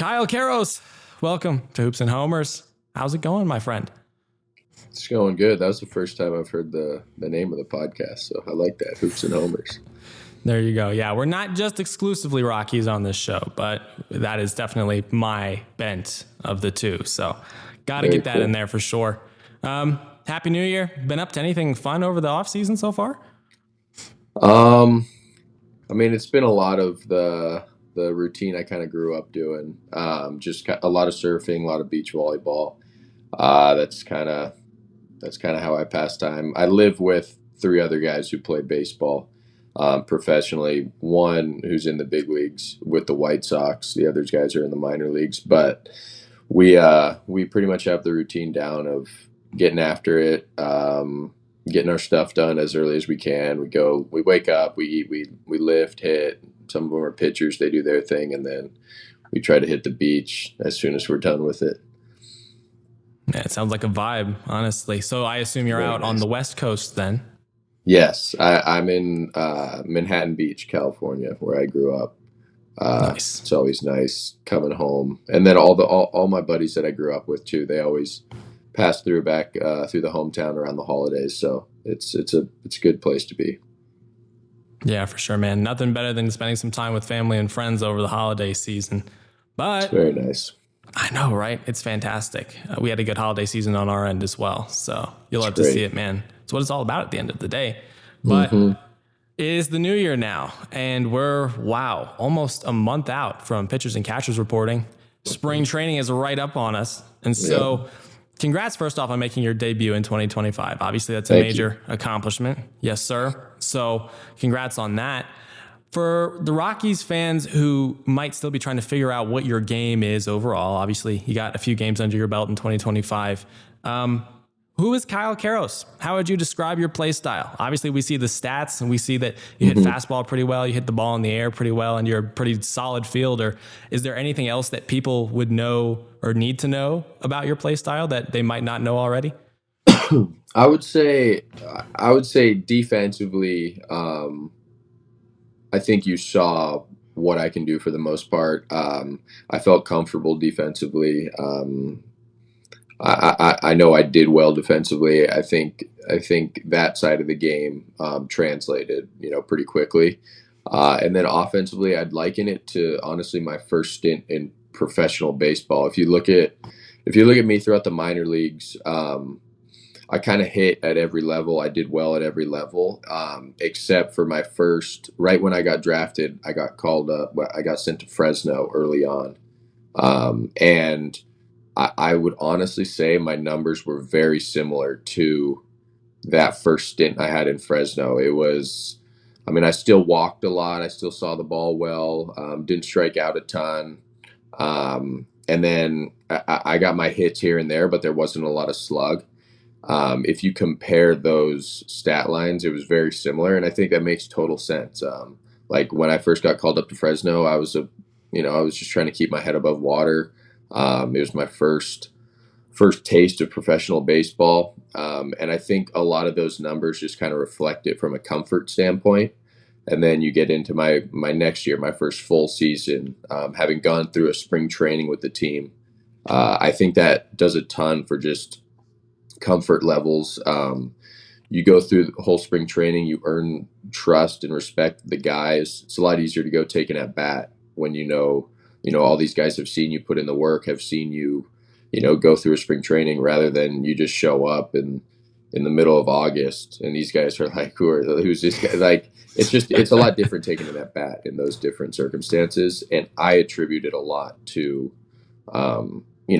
Kyle Karros, welcome to Hoops and Homers. How's it going, my friend? It's going good. That was the first time I've heard the name of the podcast, so I like that. Hoops and Homers. There you go. Yeah, we're not just exclusively Rockies on this show, but that is definitely my bent of the two. So got to Very get that cool. in there for sure. Happy New Year. Been up to anything fun over the offseason so far? I mean, it's been a lot of the routine I kind of grew up doing. Just a lot of surfing, a lot of beach volleyball. That's kind of how I pass time. I live with three other guys who play baseball professionally. One who's in the big leagues with the White Sox. The other guys are in the minor leagues. But we pretty much have the routine down of getting after it, getting our stuff done as early as we can. We wake up, we eat, we lift, hit. Some of them are pitchers; they do their thing, and then we try to hit the beach as soon as we're done with it. Yeah, it sounds like a vibe, honestly. So I assume you're Very out on nice. the West Coast then. Yes, I'm in Manhattan Beach, California, where I grew up. Nice. It's always nice coming home, and then all my buddies that I grew up with too. They always pass through back through the hometown around the holidays, so it's a good place to be. Yeah, for sure, man. Nothing better than spending some time with family and friends over the holiday season. It's But very nice. I know, right? It's fantastic. We had a good holiday season on our end as well. So you'll It's love to see great. it, man. It's what it's all about at the end of the day. But Hmm. it is the new year now, and we're, almost a month out from pitchers and catchers reporting. Spring training is right up on us. And so congrats, first off, on making your debut in 2025. Obviously, that's a Thank you. major accomplishment. Yes, sir. So congrats on that. For the Rockies fans who might still be trying to figure out what your game is overall, obviously you got a few games under your belt in 2025. Who is Kyle Karros? How would you describe your play style? Obviously, we see the stats and we see that you hit fastball pretty well, you hit the ball in the air pretty well, and you're a pretty solid fielder. Is there anything else that people would know or need to know about your play style that they might not know already? I would say defensively. I think you saw what I can do for the most part. I felt comfortable defensively. I know I did well defensively. I think that side of the game translated, pretty quickly. And then offensively, I'd liken it to honestly my first stint in professional baseball. If you look at me throughout the minor leagues, I kind of hit at every level. I did well at every level, except for my first. Right when I got drafted, I got called up. I got sent to Fresno early on, and I would honestly say my numbers were very similar to that first stint I had in Fresno. It was, I mean, I still walked a lot. I still saw the ball well. Didn't strike out a ton, and then I got my hits here and there, but there wasn't a lot of slug. If you compare those stat lines, it was very similar, and I think that makes total sense. Like when I first got called up to Fresno, I was just trying to keep my head above water. It was my first taste of professional baseball, and I think a lot of those numbers just kind of reflect it from a comfort standpoint. And then you get into my next year, my first full season, having gone through a spring training with the team. I think that does a ton for just comfort levels. You go through the whole spring training, you earn trust and respect the guys. It's a lot easier to go take an at bat when all these guys have seen you put in the work, have seen you, go through a spring training rather than you just show up in the middle of August and these guys are like, who's this guy? Like, it's a lot different taking an at bat in those different circumstances. And I attribute it a lot to,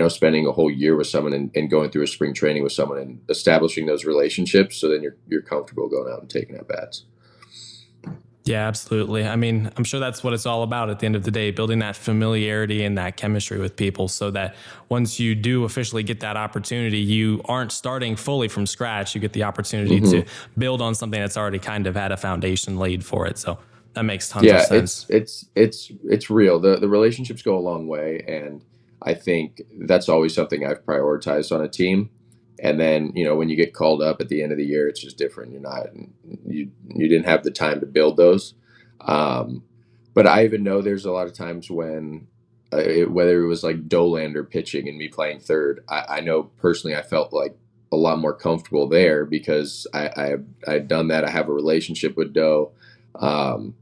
spending a whole year with someone and going through a spring training with someone and establishing those relationships. So then you're comfortable going out and taking at bats. Yeah, absolutely. I mean, I'm sure that's what it's all about at the end of the day, building that familiarity and that chemistry with people so that once you do officially get that opportunity, you aren't starting fully from scratch. You get the opportunity to build on something that's already kind of had a foundation laid for it. So that makes tons of Yeah, sense. it's real. The relationships go a long way, and I think that's always something I've prioritized on a team. And then, when you get called up at the end of the year, it's just different. You didn't have the time to build those. But I even know there's a lot of times when whether it was like Dolander pitching and me playing third, I know personally I felt like a lot more comfortable there because I'd done that. I have a relationship with Doe. Um,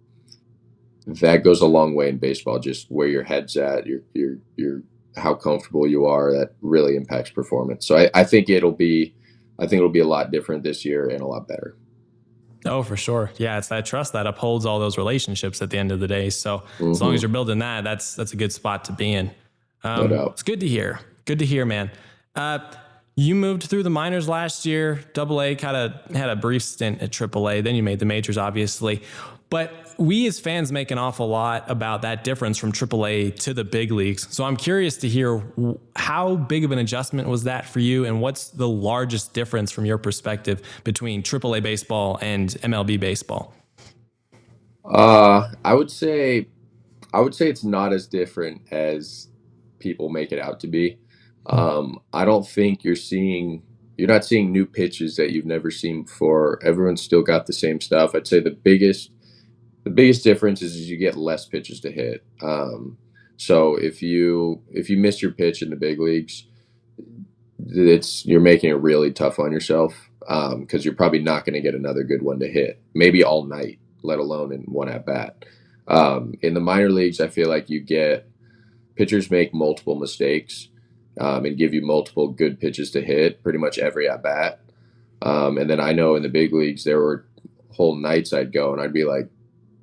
that goes a long way in baseball. Just where your head's at, your how comfortable you are. That really impacts performance. So I think it'll be a lot different this year and a lot better. Oh, for sure. Yeah, it's that trust that upholds all those relationships at the end of the day. So as long as Hmm. you're building that, that's a good spot to be in. No doubt. It's good to hear. Good to hear, man. Uh, you moved through the minors last year. Double A kind of had a brief stint at Triple A. Then you made the majors, obviously. But we as fans make an awful lot about that difference from Triple A to the big leagues. So I'm curious to hear how big of an adjustment was that for you, and what's the largest difference from your perspective between Triple A baseball and MLB baseball? I would say it's not as different as people make it out to be. I don't think you're not seeing new pitches that you've never seen before. Everyone's still got the same stuff. I'd say the biggest difference is you get less pitches to hit. So if you miss your pitch in the big leagues, it's you're making it really tough on yourself because you're probably not going to get another good one to hit, maybe all night, let alone in one at bat. In the minor leagues, I feel like you get pitchers make multiple mistakes and give you multiple good pitches to hit pretty much every at bat. And then I know in the big leagues there were whole nights I'd go and I'd be like,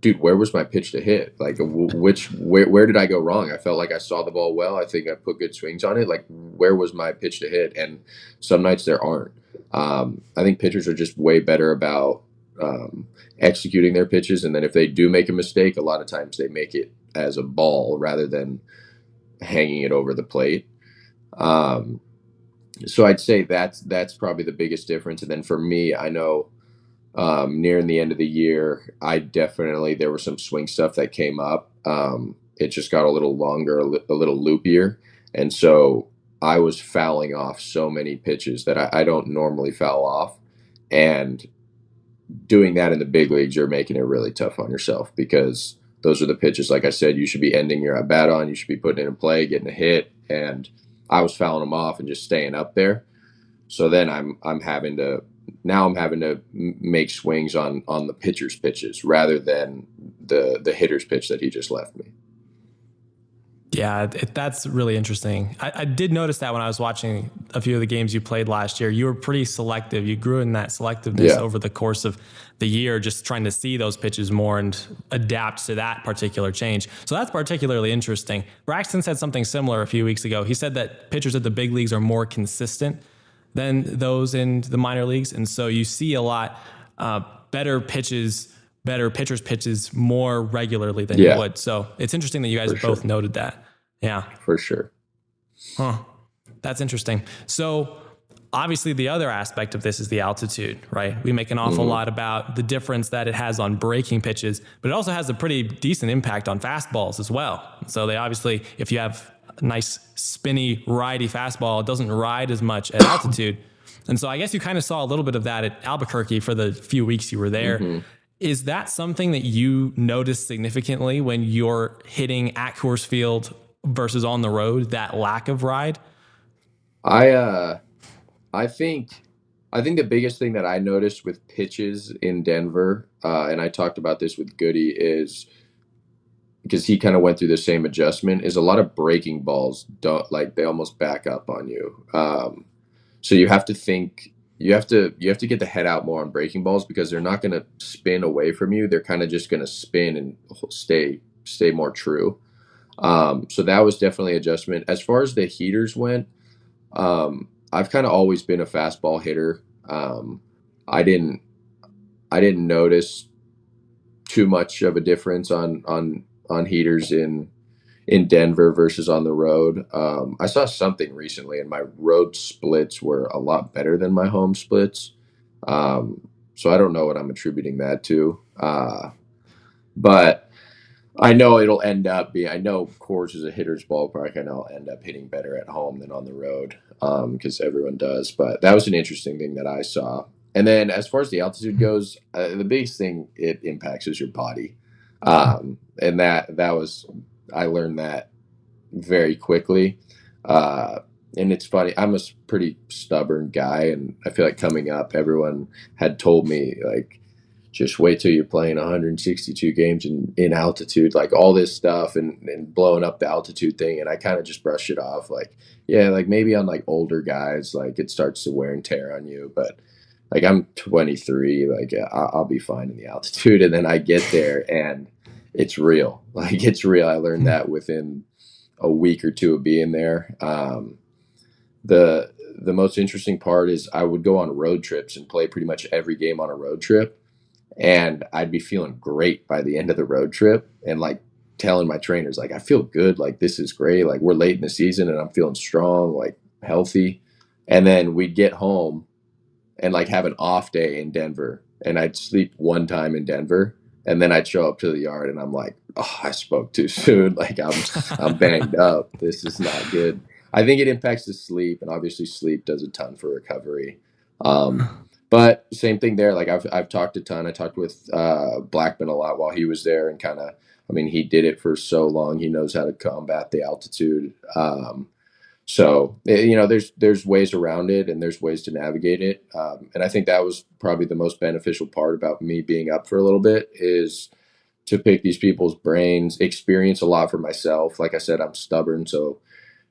dude, where was my pitch to hit? Like, where did I go wrong? I felt like I saw the ball well. I think I put good swings on it. Like, where was my pitch to hit? And some nights there aren't. I think pitchers are just way better about executing their pitches. And then if they do make a mistake, a lot of times they make it as a ball rather than hanging it over the plate. Um, so I'd say that's probably the biggest difference. And then for me, I know nearing the end of the year, there was some swing stuff that came up. It just got a little longer, a little loopier, and so I was fouling off so many pitches that I don't normally foul off, and doing that in the big leagues, you're making it really tough on yourself because those are the pitches, like I said, you should be ending your at bat on. You should be putting it in play, getting a hit, and I was fouling them off and just staying up there. So then I'm having to make swings on the pitcher's pitches rather than the hitter's pitch that he just left me. Yeah, that's really interesting. I did notice that when I was watching a few of the games you played last year, you were pretty selective. You grew in that selectiveness over the course of the year, just trying to see those pitches more and adapt to that particular change. So that's particularly interesting. Braxton said something similar a few weeks ago. He said that pitchers at the big leagues are more consistent than those in the minor leagues. And so you see a lot better pitchers' pitches more regularly than you would. So it's interesting that you guys both noted that. Yeah. For sure. Huh. That's interesting. So obviously the other aspect of this is the altitude, right? We make an awful lot about the difference that it has on breaking pitches, but it also has a pretty decent impact on fastballs as well. So they obviously, if you have a nice spinny righty fastball, it doesn't ride as much at altitude. And so I guess you kind of saw a little bit of that at Albuquerque for the few weeks you were there. Is that something that you notice significantly when you're hitting at Coors Field versus on the road, that lack of ride? I think the biggest thing that I noticed with pitches in Denver, and I talked about this with Goody, is because he kind of went through the same adjustment, is a lot of breaking balls don't they almost back up on you. So you have to think you have to get the head out more on breaking balls because they're not going to spin away from you. They're kind of just going to spin and stay more true. So that was definitely an adjustment. As far as the heaters went, I've kind of always been a fastball hitter. I didn't notice too much of a difference on heaters in Denver versus on the road. I saw something recently, and my road splits were a lot better than my home splits. So I don't know what I'm attributing that to. But I know it'll end up being, I know Coors is a hitter's ballpark. I know I'll end up hitting better at home than on the road because everyone does. But that was an interesting thing that I saw. And then as far as the altitude goes, the biggest thing it impacts is your body. And that was, I learned that very quickly. Uh, and it's funny, I'm a pretty stubborn guy, and I feel like coming up, everyone had told me, like, just wait till you're playing 162 games in altitude, like all this stuff and blowing up the altitude thing. And I kind of just brush it off. Like, yeah, like maybe on like older guys, like it starts to wear and tear on you. But like I'm 23, like yeah, I'll be fine in the altitude. And then I get there and it's real. Like it's real. I learned that within a week or two of being there. The most interesting part is I would go on road trips and play pretty much every game on a road trip, and I'd be feeling great by the end of the road trip, and like telling my trainers, like, I feel good, like this is great, like we're late in the season and I'm feeling strong, like healthy. And then we'd get home and like have an off day in Denver, and I'd sleep one time in Denver, and then I'd show up to the yard and I'm like, oh, I spoke too soon. Like I'm banged up. This is not good. I think it impacts the sleep, and obviously sleep does a ton for recovery. Um, but same thing there. Like I've talked a ton. I talked with Blackman a lot while he was there, and kind of, I mean, he did it for so long. He knows how to combat the altitude. So there's ways around it, and there's ways to navigate it. And I think that was probably the most beneficial part about me being up for a little bit, is to pick these people's brains, experience a lot for myself. Like I said, I'm stubborn, so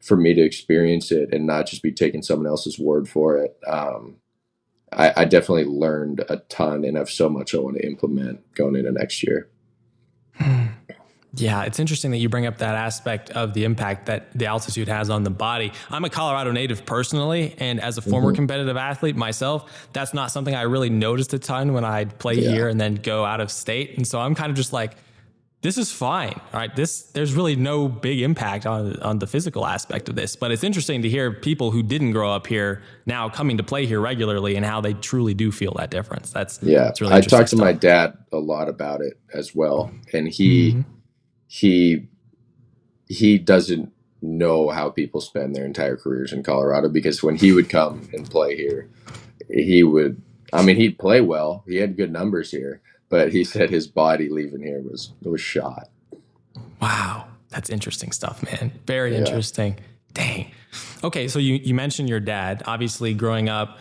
for me to experience it and not just be taking someone else's word for it. I definitely learned a ton and have so much I want to implement going into next year. Yeah, it's interesting that you bring up that aspect of the impact that the altitude has on the body. I'm a Colorado native personally, and as a former competitive athlete myself, that's not something I really noticed a ton when I'd play here and then go out of state. And so I'm kind of just like, this is fine. All right. There's really no big impact on the physical aspect of this, but it's interesting to hear people who didn't grow up here now coming to play here regularly and how they truly do feel that difference. It's really interesting. I talked to my dad a lot about it as well. And he doesn't know how people spend their entire careers in Colorado, because when he would come and play here, he'd play well. He had good numbers here, but he said his body leaving here was shot. Wow. That's interesting stuff, man. Very interesting. Dang. Okay. So you mentioned your dad, obviously growing up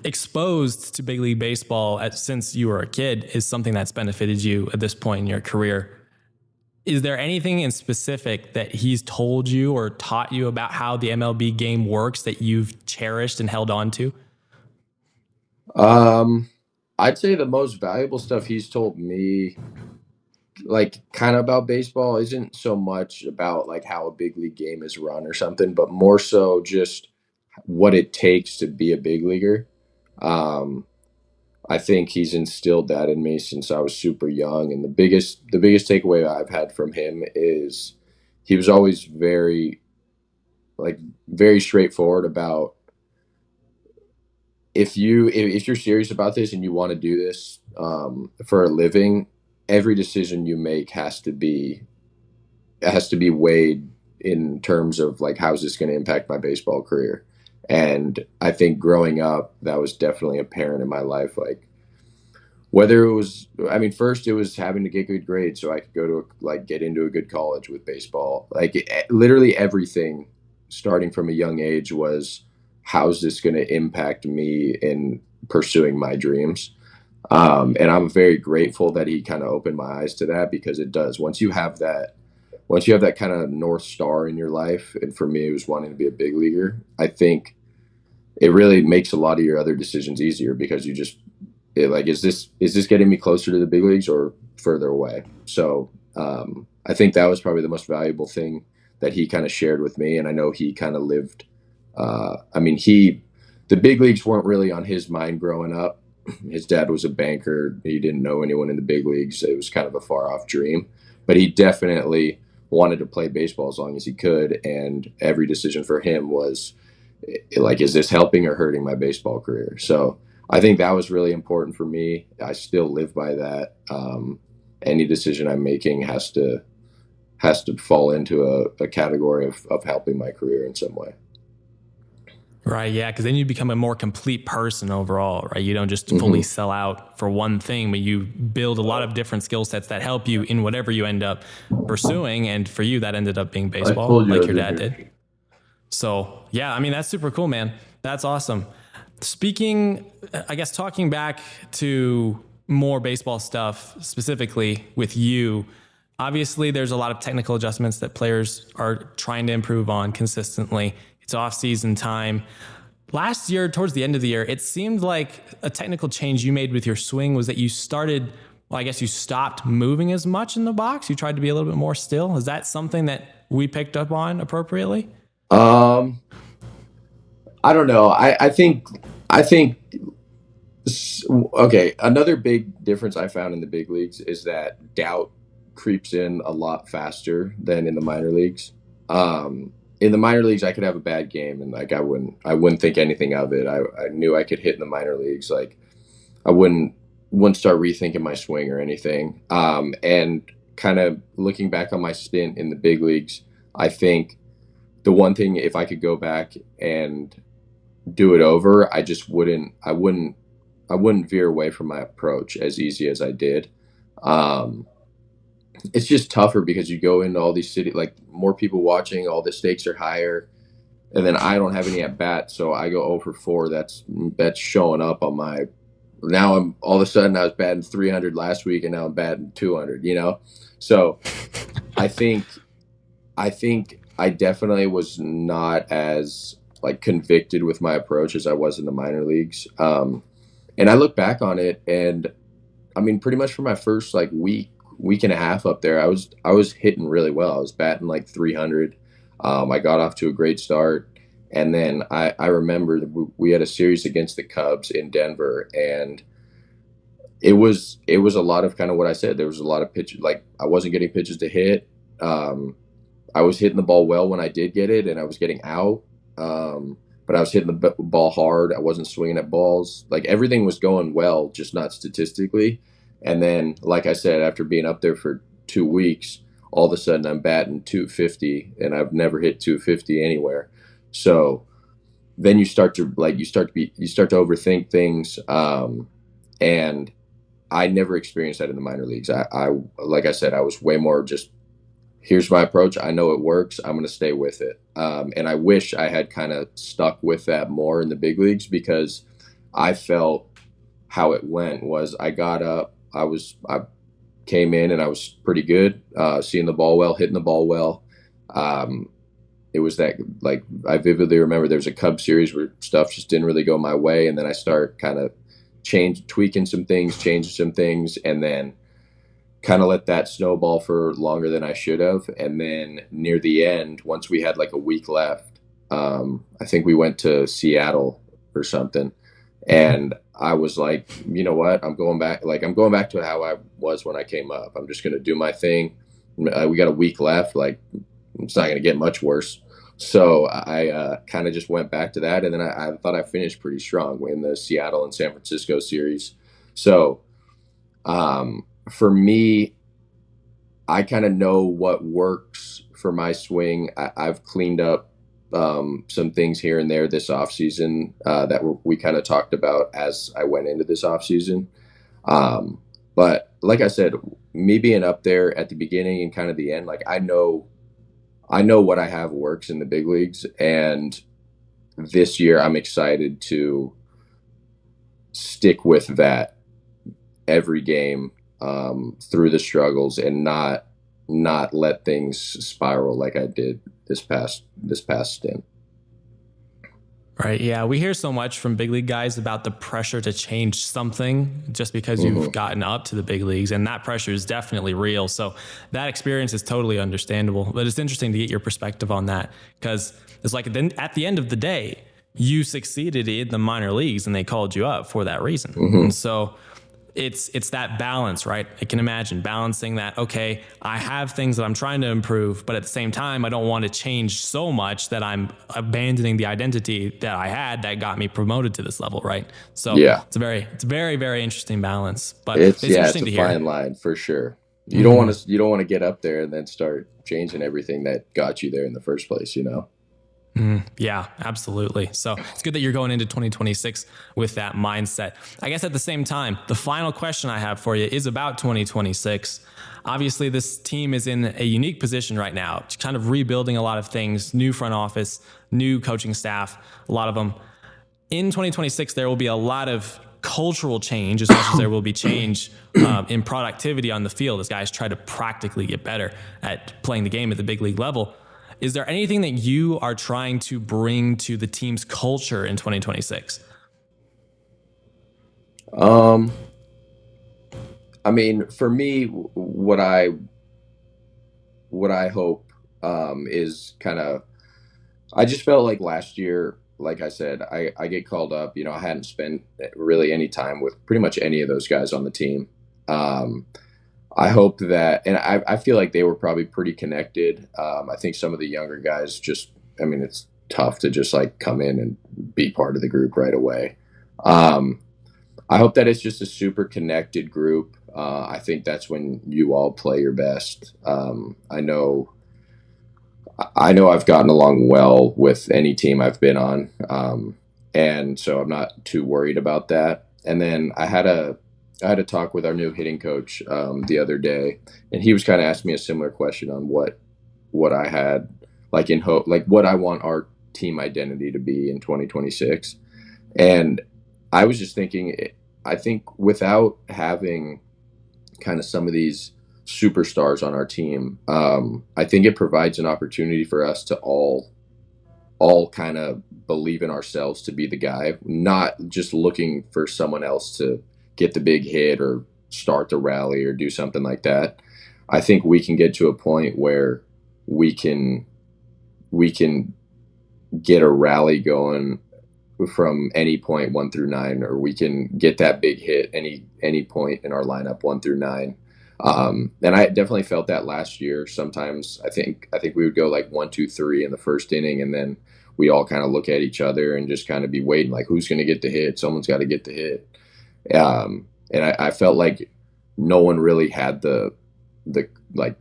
exposed to big league baseball since you were a kid is something that's benefited you at this point in your career. Is there anything in specific that he's told you or taught you about how the MLB game works that you've cherished and held on to? I'd say the most valuable stuff he's told me, like kind of about baseball, isn't so much about like how a big league game is run or something, but more so just what it takes to be a big leaguer. I think he's instilled that in me since I was super young. And the biggest takeaway I've had from him is he was always very straightforward about, if you're serious about this and you want to do this for a living, every decision you make has to be weighed in terms of like, how's this going to impact my baseball career? And I think growing up, that was definitely apparent in my life. Like, whether it was, I mean, first it was having to get good grades so I could go to get into a good college with baseball. Like literally everything starting from a young age was, how's this going to impact me in pursuing my dreams? And I'm very grateful that he kind of opened my eyes to that, because it does. Once you have that kind of North Star in your life, and for me, it was wanting to be a big leaguer, I think it really makes a lot of your other decisions easier, because you just, is this getting me closer to the big leagues or further away? So I think that was probably the most valuable thing that he kind of shared with me. And I know he kind of lived, the big leagues weren't really on his mind growing up. His dad was a banker. He didn't know anyone in the big leagues. It was kind of a far off dream, but he definitely wanted to play baseball as long as he could. And every decision for him was like, is this helping or hurting my baseball career? So I think that was really important for me. I still live by that. Any decision I'm making has to fall into a category of helping my career in some way. Right, yeah, because then you become a more complete person overall, right? You don't just fully Hmm. sell out for one thing, but you build a lot of different skill sets that help you in whatever you end up pursuing. And for you, that ended up being I baseball, told you I like was your in dad here. did. So, yeah, I mean, that's super cool, man. That's awesome. Speaking, I guess, talking back to more baseball stuff, specifically with you, obviously there's a lot of technical adjustments that players are trying to improve on consistently. It's off-season time. Last year, towards the end of the year, it seemed like a technical change you made with your swing was that you started, well, I guess you stopped moving as much in the box. You tried to be a little bit more still. Is that something that we picked up on appropriately? Um, I don't know. I think okay. Another big difference I found in the big leagues is that doubt creeps in a lot faster than in the minor leagues. In the minor leagues, I could have a bad game and like I wouldn't think anything of it. I knew I could hit in the minor leagues. Like I wouldn't start rethinking my swing or anything. And kind of looking back on my stint in the big leagues, I think the one thing, if I could go back and do it over, I just I wouldn't veer away from my approach as easy as I did. Um, it's just tougher because you go into all these like more people watching, all the stakes are higher, and then I don't have any at bat, so I go 0 for 4. That's showing up on my. Now I'm all of a sudden I was batting 300 last week, and now I'm batting 200. So I think I definitely was not as like convicted with my approach as I was in the minor leagues. And I look back on it, and I mean, pretty much for my first like week and a half up there, I was hitting really well. I was batting like 300. I got off to a great start, and then I remember that we had a series against the Cubs in Denver, and it was a lot of kind of what I said. There was a lot of pitches, like I wasn't getting pitches to hit. Um, I was hitting the ball well when I did get it, and I was getting out. But I was hitting the ball hard. I wasn't swinging at balls. Like everything was going well, just not statistically. And then, like I said, after being up there for 2 weeks, all of a sudden I'm batting 250, and I've never hit 250 anywhere. So then you start to overthink things. And I never experienced that in the minor leagues. I like I said, I was way more just here's my approach. I know it works. I'm going to stay with it. And I wish I had kind of stuck with that more in the big leagues because I felt how it went was I got up, I came in and I was pretty good, seeing the ball well, hitting the ball well. Um, it was that like I vividly remember there was a Cub series where stuff just didn't really go my way, and then I start kind of tweaking some things, changing some things, and then kind of let that snowball for longer than I should have. And then near the end, once we had like a week left, I think we went to Seattle or something. And I was like, you know what? I'm going back. Like, I'm going back to how I was when I came up. I'm just going to do my thing. We got a week left. Like, it's not going to get much worse. So I kind of just went back to that. And then I thought I finished pretty strong in the Seattle and San Francisco series. So, for me, I kind of know what works for my swing. I've cleaned up some things here and there this offseason that we kind of talked about as I went into this offseason. But like I said, me being up there at the beginning and kind of the end, like I know what I have works in the big leagues. And this year I'm excited to stick with that every game through the struggles and not let things spiral like I did this past stint. Right. Yeah. We hear so much from big league guys about the pressure to change something just because Hmm. you've gotten up to the big leagues. And that pressure is definitely real. So that experience is totally understandable. But it's interesting to get your perspective on that because it's like then at the end of the day, you succeeded in the minor leagues and they called you up for that reason. And Hmm. so it's that balance, right? I can imagine balancing that. Okay, I have things that I'm trying to improve, but at the same time, I don't want to change so much that I'm abandoning the identity that I had that got me promoted to this level, right? So Yeah, it's a very, very interesting balance. But it's it's yeah, it's interesting a to fine hear. line for sure. You don't want to get up there and then start changing everything that got you there in the first place. Yeah, absolutely. So it's good that you're going into 2026 with that mindset. I guess at the same time, the final question I have for you is about 2026. Obviously, this team is in a unique position right now, kind of rebuilding a lot of things, new front office, new coaching staff, a lot of them. In 2026, there will be a lot of cultural change as much as there will be change in productivity on the field as guys try to practically get better at playing the game at the big league level. Is there anything that you are trying to bring to the team's culture in 2026? I mean, for me, what I hope is kind of, I just felt like last year, like I said, I get called up. I hadn't spent really any time with pretty much any of those guys on the team. Um, I hope that, and I feel like they were probably pretty connected. I think some of the younger guys just, I mean, it's tough to just like come in and be part of the group right away. Um, I hope that it's just a super connected group. I think that's when you all play your best. I know I've gotten along well with any team I've been on, and so I'm not too worried about that. And then I had a talk with our new hitting coach the other day, and he was kind of asking me a similar question on what I had like in hope, like what I want our team identity to be in 2026. And I was just thinking, I think without having kind of some of these superstars on our team, I think it provides an opportunity for us to all kind of believe in ourselves to be the guy, not just looking for someone else to get the big hit or start the rally or do something like that. I think we can get to a point where we can we can get a rally going from any point 1 through 9, or we can get that big hit any point in our lineup 1 through 9. And I definitely felt that last year. Sometimes I think we would go like 1, 2, 3 in the first inning, and then we all kind of look at each other and just kind of be waiting, like who's going to get the hit? Someone's got to get the hit. And I felt like no one really had the like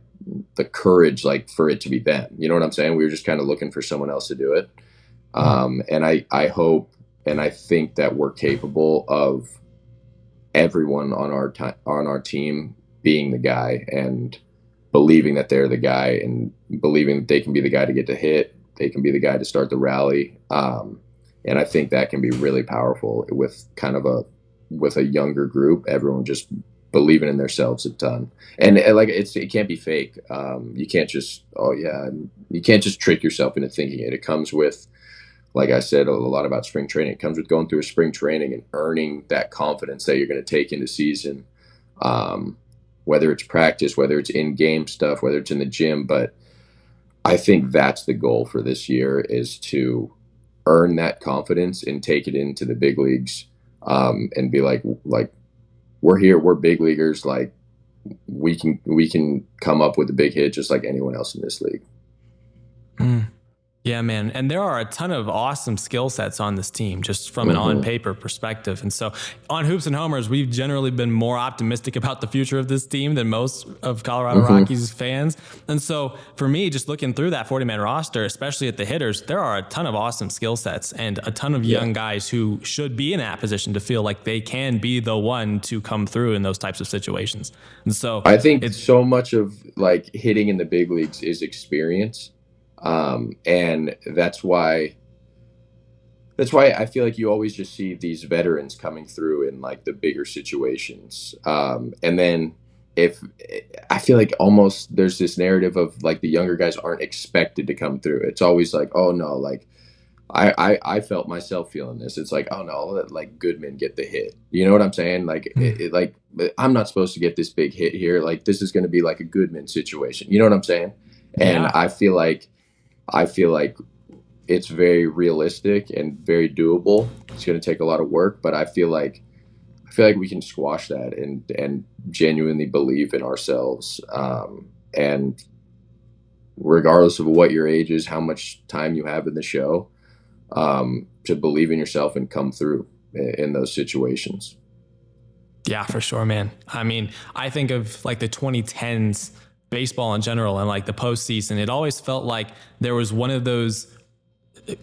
the courage like for it to be them. You know what I'm saying? We were just kind of looking for someone else to do it. And I hope and I think that we're capable of everyone on our team being the guy and believing that they're the guy and believing that they can be the guy to get the hit. They can be the guy to start the rally. And I think that can be really powerful with with a younger group, everyone just believing in themselves a ton. And like it can't be fake. You can't just you can't just trick yourself into thinking it. It comes with, like I said a lot about spring training. It comes with going through a spring training and earning that confidence that you're going to take into season. Whether it's practice, whether it's in-game stuff, whether it's in the gym, but I think that's the goal for this year, is to earn that confidence and take it into the big leagues, and be like we're here, we're big leaguers, like we can come up with a big hit just like anyone else in this league. Yeah, man. And there are a ton of awesome skill sets on this team, just from an on paper perspective. And so on Hoops and Homers, we've generally been more optimistic about the future of this team than most of Colorado Rockies fans. And so for me, just looking through that 40-man roster, especially at the hitters, there are a ton of awesome skill sets and a ton of young guys who should be in that position to feel like they can be the one to come through in those types of situations. And so I think it's so much of like hitting in the big leagues is experience. And that's why I feel like you always just see these veterans coming through in like the bigger situations. And then if I feel like almost there's this narrative of like the younger guys aren't expected to come through. It's always like, oh no, like I felt myself feeling this. It's like, oh no, I'll let like Goodman get the hit. You know what I'm saying? Like, like I'm not supposed to get this big hit here. Like this is going to be like a Goodman situation. You know what I'm saying? And I feel like it's very realistic and very doable. It's going to take a lot of work, but I feel like we can squash that and genuinely believe in ourselves. And regardless of what your age is, how much time you have in the show, to believe in yourself and come through in those situations. Yeah, for sure, man. I mean, I think of like the 2010s baseball in general and like the postseason. It always felt like there was one of those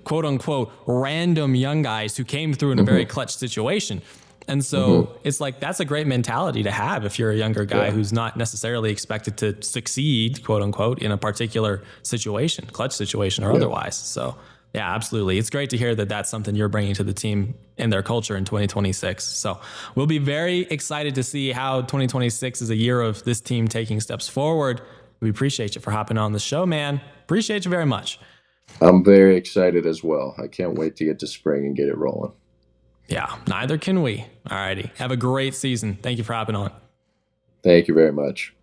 quote unquote random young guys who came through in a very clutch situation. And so it's like, that's a great mentality to have if you're a younger guy who's not necessarily expected to succeed, quote unquote, in a particular situation, clutch situation or otherwise. So yeah, absolutely. It's great to hear that that's something you're bringing to the team and their culture in 2026. So we'll be very excited to see how 2026 is a year of this team taking steps forward. We appreciate you for hopping on the show, man. Appreciate you very much. I'm very excited as well. I can't wait to get to spring and get it rolling. Yeah, neither can we. All righty. Have a great season. Thank you for hopping on. Thank you very much.